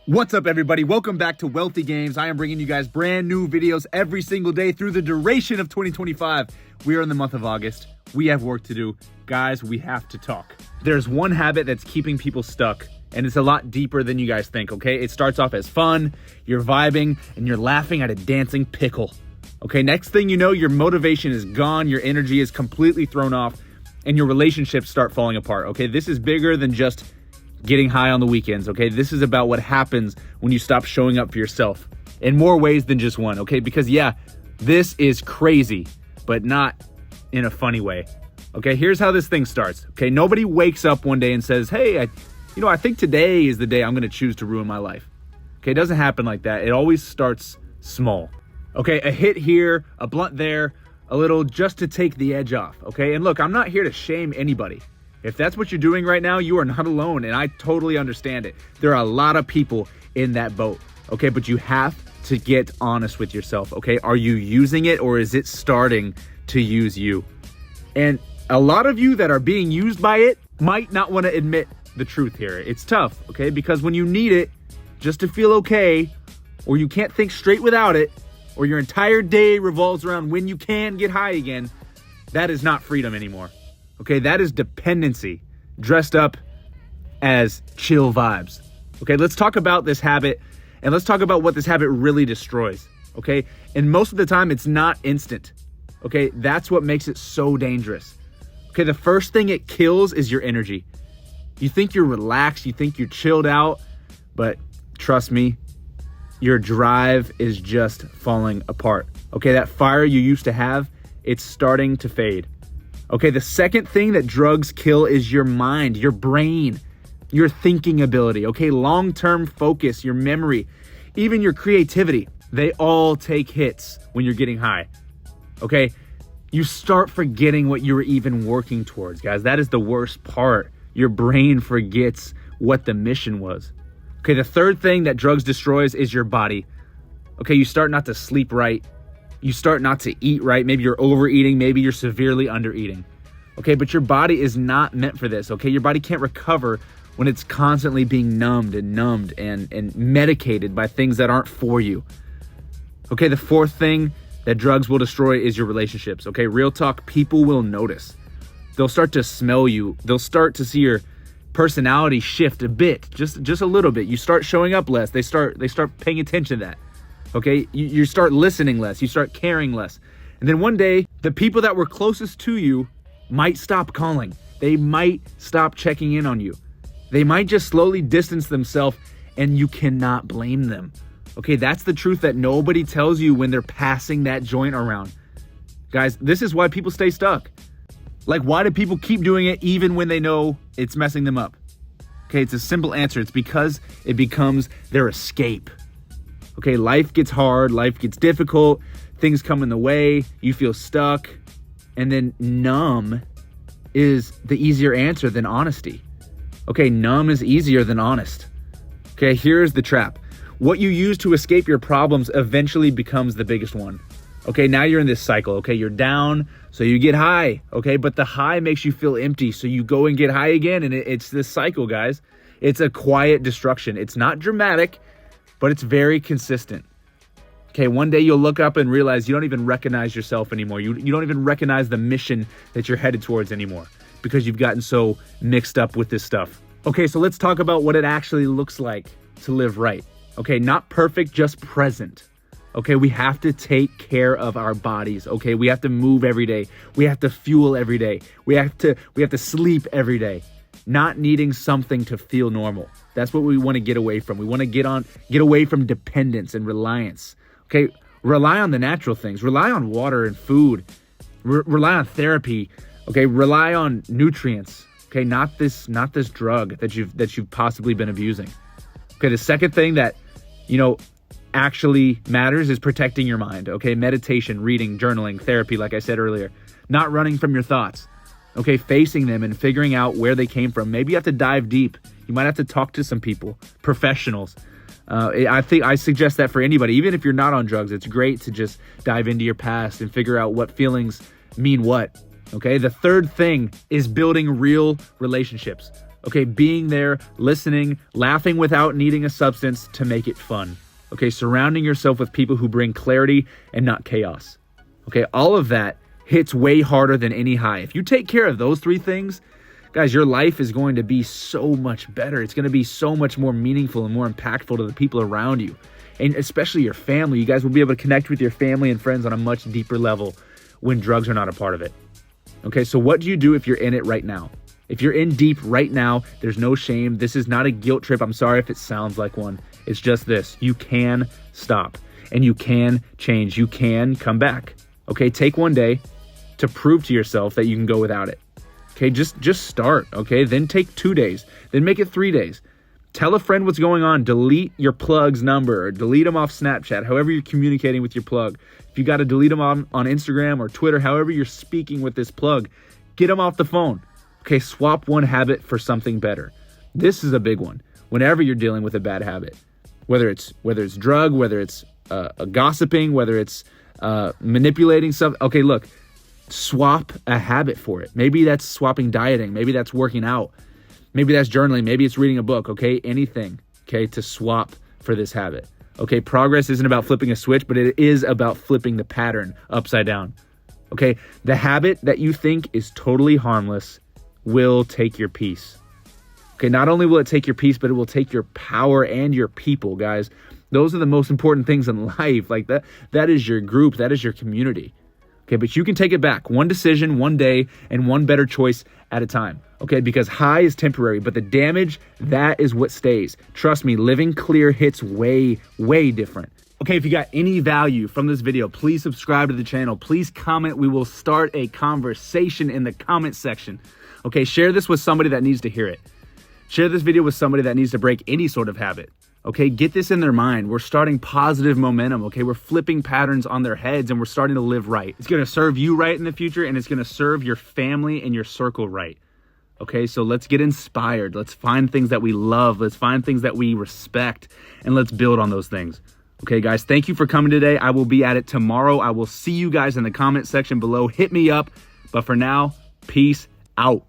What's up, everybody? Welcome back to Wealthy Games. I am bringing you guys brand new videos every single day through the duration of 2025. We are in the month of August. We have work to do. Guys, we have to talk. There's one habit that's keeping people stuck, and it's a lot deeper than you guys think, okay? It starts off as fun, you're vibing, and you're laughing at a dancing pickle. Okay, next thing you know, your motivation is gone, your energy is completely thrown off, and your relationships start falling apart, okay? This is bigger than just getting high on the weekends, okay? This is about what happens when you stop showing up for yourself in more ways than just one, okay? Because yeah, this is crazy, but not in a funny way. Okay, here's how this thing starts. Okay, nobody wakes up one day and says, hey, I think today is the day I'm gonna choose to ruin my life. Okay, it doesn't happen like that. It always starts small. Okay, a hit here, a blunt there, a little just to take the edge off, okay? And look, I'm not here to shame anybody. If that's what you're doing right now, you are not alone, and I totally understand it. There are a lot of people in that boat, okay? But you have to get honest with yourself, okay? Are you using it, or is it starting to use you? And a lot of you that are being used by it might not want to admit the truth here. It's tough, okay? Because when you need it just to feel okay, or you can't think straight without it, or your entire day revolves around when you can get high again, that is not freedom anymore. Okay, that is dependency dressed up as chill vibes. Okay, let's talk about this habit, and let's talk about what this habit really destroys. Okay, and most of the time it's not instant. Okay, that's what makes it so dangerous. Okay, the first thing it kills is your energy. You think you're relaxed, you think you're chilled out, but trust me, your drive is just falling apart. Okay, that fire you used to have, it's starting to fade. Okay, the second thing that drugs kill is your mind, your brain, your thinking ability, okay? Long-term focus, your memory, even your creativity. They all take hits when you're getting high, okay? You start forgetting what you were even working towards, guys. That is the worst part. Your brain forgets what the mission was. Okay, the third thing that drugs destroys is your body. Okay, you start not to sleep right. You start not to eat right. Maybe you're overeating. Maybe you're severely undereating. Okay, but your body is not meant for this. Okay, your body can't recover when it's constantly being numbed and medicated by things that aren't for you. Okay, the fourth thing that drugs will destroy is your relationships. Okay, real talk, people will notice. They'll start to smell you. They'll start to see your personality shift a bit, just a little bit. You start showing up less. They start paying attention to that. Okay, you start listening less, you start caring less. And then one day, the people that were closest to you might stop calling. They might stop checking in on you. They might just slowly distance themselves, and you cannot blame them. Okay, that's the truth that nobody tells you when they're passing that joint around. Guys, this is why people stay stuck. Like, why do people keep doing it even when they know it's messing them up? Okay, it's a simple answer. It's because it becomes their escape. Okay, life gets hard, life gets difficult, things come in the way, you feel stuck, and then numb is the easier answer than honesty. Okay, numb is easier than honest. Okay, here's the trap. What you use to escape your problems eventually becomes the biggest one. Okay, now you're in this cycle. Okay, you're down, so you get high. Okay, but the high makes you feel empty, so you go and get high again, and it's this cycle, guys. It's a quiet destruction. It's not dramatic, but it's very consistent. Okay, one day you'll look up and realize you don't even recognize yourself anymore. You don't even recognize the mission that you're headed towards anymore because you've gotten so mixed up with this stuff. Okay, so let's talk about what it actually looks like to live right. Okay, not perfect, just present. Okay, we have to take care of our bodies. Okay, we have to move every day. We have to fuel every day. We have to sleep every day. Not needing something to feel normal. That's what we want to get away from. We want to get away from dependence and reliance. Okay, rely on the natural things. Rely on water and food. Rely on therapy. Okay, rely on nutrients. Okay, not this drug that you've possibly been abusing. Okay, the second thing that actually matters is protecting your mind. Okay, meditation, reading, journaling, therapy, like I said earlier. Not running from your thoughts. Okay, facing them and figuring out where they came from. Maybe you have to dive deep. You might have to talk to some people, professionals. I suggest that for anybody, even if you're not on drugs. It's great to just dive into your past and figure out what feelings mean what. Okay, the third thing is building real relationships. Okay, being there, listening, laughing without needing a substance to make it fun. Okay, surrounding yourself with people who bring clarity and not chaos. Okay, all of that hits way harder than any high. If you take care of those three things, guys, your life is going to be so much better. It's going to be so much more meaningful and more impactful to the people around you, and especially your family. You guys will be able to connect with your family and friends on a much deeper level when drugs are not a part of it. Okay, so what do you do if you're in it right now? If you're in deep right now, there's no shame. This is not a guilt trip. I'm sorry if it sounds like one. It's just this. You can stop and you can change. You can come back. Okay, take one day to prove to yourself that you can go without it. Okay, just start. Okay, then take 2 days. Then make it 3 days. Tell a friend what's going on. Delete your plug's number or delete them off Snapchat, however you're communicating with your plug. If you got to delete them on Instagram or Twitter, however you're speaking with this plug, get them off the phone. Okay, swap one habit for something better. This is a big one. Whenever you're dealing with a bad habit, whether it's drug, whether it's gossiping, whether it's manipulating stuff. Okay, look, swap a habit for it. Maybe that's swapping dieting. Maybe that's working out. Maybe that's journaling. Maybe it's reading a book. Okay, anything. Okay, to swap for this habit. Okay, progress isn't about flipping a switch, but it is about flipping the pattern upside down. Okay, the habit that you think is totally harmless will take your peace. Okay, not only will it take your peace, but it will take your power and your people, guys. Those are the most important things in life. Like that is your group, that is your community. Okay, but you can take it back. One decision, one day, and one better choice at a time. Okay, because high is temporary, but the damage, that is what stays. Trust me, living clear hits way, way different. Okay, if you got any value from this video, please subscribe to the channel. Please comment. We will start a conversation in the comment section. Okay, share this with somebody that needs to hear it. Share this video with somebody that needs to break any sort of habit. Okay, get this in their mind. We're starting positive momentum. Okay, we're flipping patterns on their heads and we're starting to live right. It's going to serve you right in the future, and it's going to serve your family and your circle right. Okay, so let's get inspired. Let's find things that we love. Let's find things that we respect, and let's build on those things. Okay, guys, thank you for coming today. I will be at it tomorrow. I will see you guys in the comment section below. Hit me up. But for now, peace out.